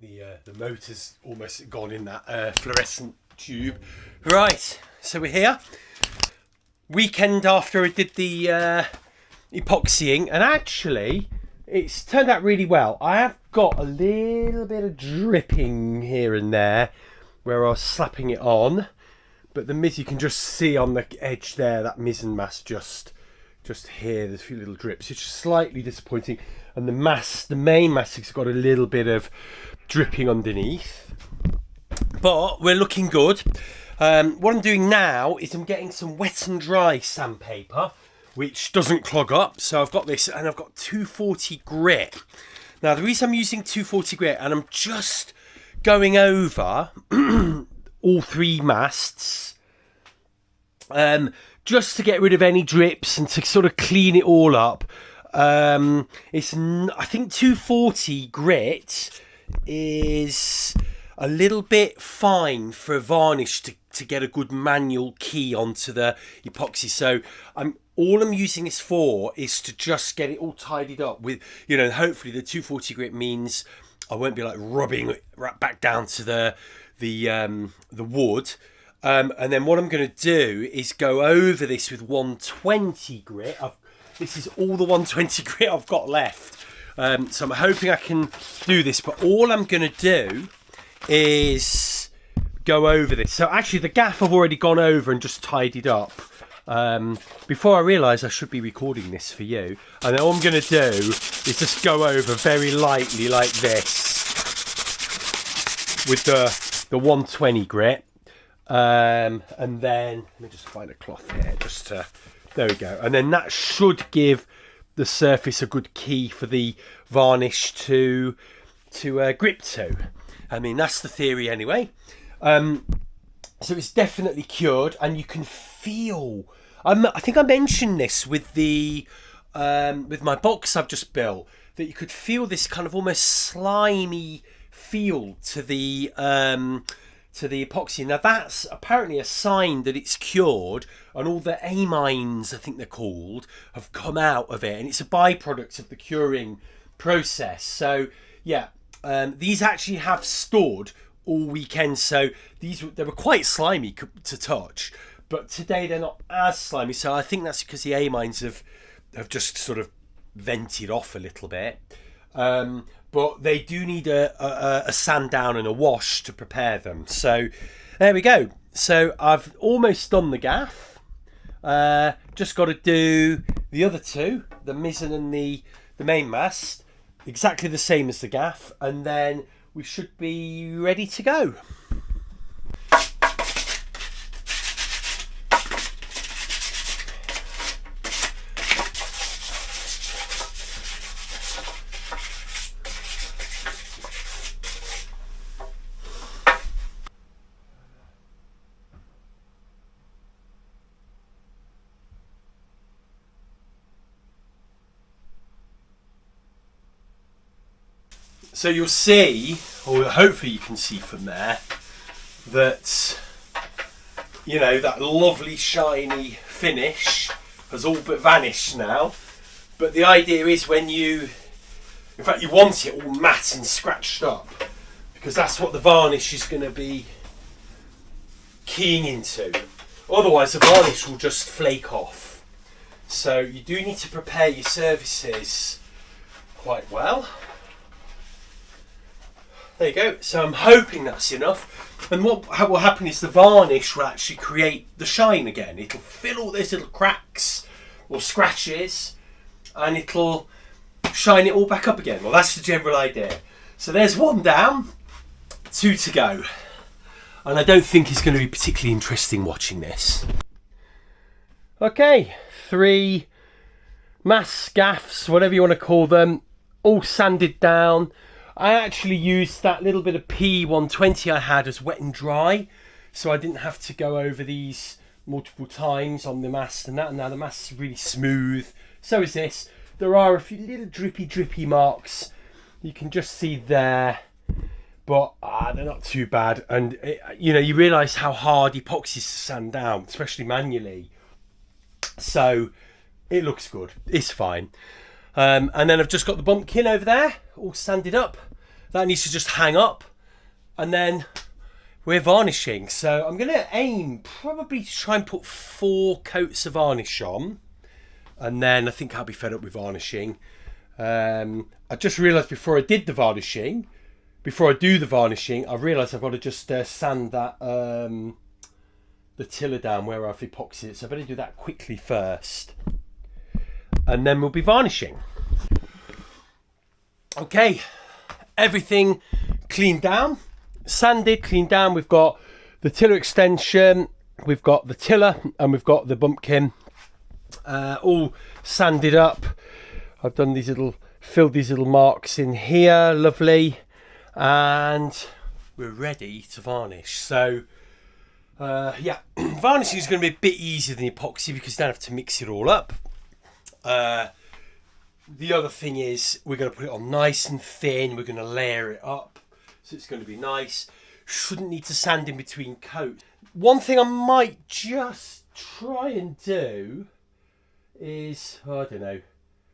the motor's almost gone in that fluorescent tube. Right, so we're here. Weekend after I did the epoxying, and actually it's turned out really well. I have got a little bit of dripping here and there where I was slapping it on, but the you can just see on the edge there, that mizzen mast just here, there's a few little drips. It's just slightly disappointing. And the main mast has got a little bit of dripping underneath, but we're looking good. What I'm doing now is I'm getting some wet and dry sandpaper, which doesn't clog up. So I've got this, and I've got 240 grit. Now the reason I'm using 240 grit, and I'm just going over all three masts, just to get rid of any drips and to sort of clean it all up. I think 240 grit is a little bit fine for a varnish to get a good manual key onto the epoxy. So all I'm using this for is to just get it all tidied up with, hopefully the 240 grit means I won't be like rubbing it right back down to the wood. And then what I'm going to do is go over this with 120 grit. This is all the 120 grit I've got left. So I'm hoping I can do this, but all I'm going to do is go over this. So actually the gaff I've already gone over and just tidied up. Before I realise I should be recording this for you. And then all I'm going to do is just go over very lightly like this with the 120 grit. And then let me just find a cloth here, there we go. And then that should give the surface a good key for the varnish to grip to. I mean, that's the theory anyway. So it's definitely cured, and you can feel. I think I mentioned this with with my box I've just built, that you could feel this kind of almost slimy feel to the epoxy. Now that's apparently a sign that it's cured, and all the amines, I think they're called, have come out of it, and it's a byproduct of the curing process. So yeah, these actually have stood all weekend, so they were quite slimy to touch, but today they're not as slimy. So I think that's because the amines have just sort of vented off a little bit. But they do need a sand down and a wash to prepare them. So there we go. So I've almost done the gaff. Just got to do the other two, the mizzen and the main mast, exactly the same as the gaff, and then we should be ready to go. So you'll see, or hopefully you can see from there, that, that lovely shiny finish has all but vanished now. But the idea is you want it all matte and scratched up, because that's what the varnish is going to be keying into. Otherwise the varnish will just flake off. So you do need to prepare your surfaces quite well. There you go. So I'm hoping that's enough. And what will happen is the varnish will actually create the shine again. It'll fill all those little cracks or scratches, and it'll shine it all back up again. Well, that's the general idea. So there's one down, 2 to go. And I don't think it's going to be particularly interesting watching this. Okay, 3 mass gaffs, whatever you want to call them, all sanded down. I actually used that little bit of P120 I had as wet and dry, so I didn't have to go over these multiple times on the mast and that. And now the mast is really smooth. So is this. There are a few little drippy marks you can just see there, but they're not too bad. And you realise how hard epoxy is to sand down, especially manually. So it looks good. It's fine. And then I've just got the bumpkin over there, all sanded up. that needs to just hang up, and then we're varnishing. So I'm going to aim probably to try and put 4 coats of varnish on, and then I think I'll be fed up with varnishing. I just realised before I do the varnishing, I realised I've got to just sand that the tiller down where I've epoxied it. So I better do that quickly first, and then we'll be varnishing. Okay, everything cleaned down, sanded, cleaned down. We've got the tiller extension, we've got the tiller, and we've got the bumpkin all sanded up. I've done filled these little marks in here, lovely, and we're ready to varnish. So yeah, varnishing is going to be a bit easier than epoxy because you don't have to mix it all up. The other thing is we're going to put it on nice and thin. We're going to layer it up, so it's going to be nice. Shouldn't need to sand in between coats. One thing I might just try and do is, I don't know,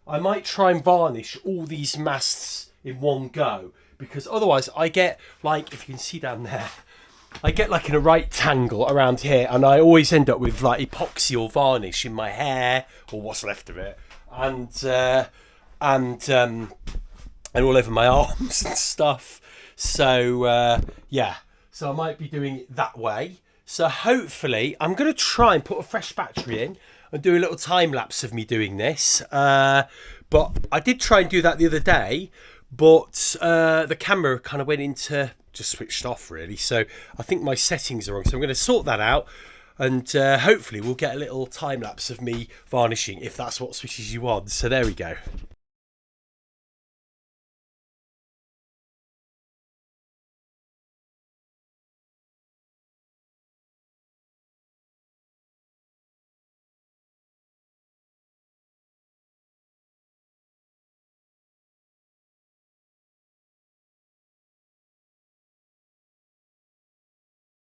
I might try and varnish all these masts in one go, because otherwise I get, like, if you can see down there, I get like in a rectangle around here, and I always end up with like epoxy or varnish in my hair or what's left of it, and all over my arms and stuff. So yeah, so I might be doing it that way. So hopefully I'm going to try and put a fresh battery in and do a little time lapse of me doing this. But I did try and do that the other day, but the camera kind of went into, just switched off really. So I think my settings are wrong. So I'm going to sort that out, and hopefully we'll get a little time lapse of me varnishing if that's what switches you on. So there we go.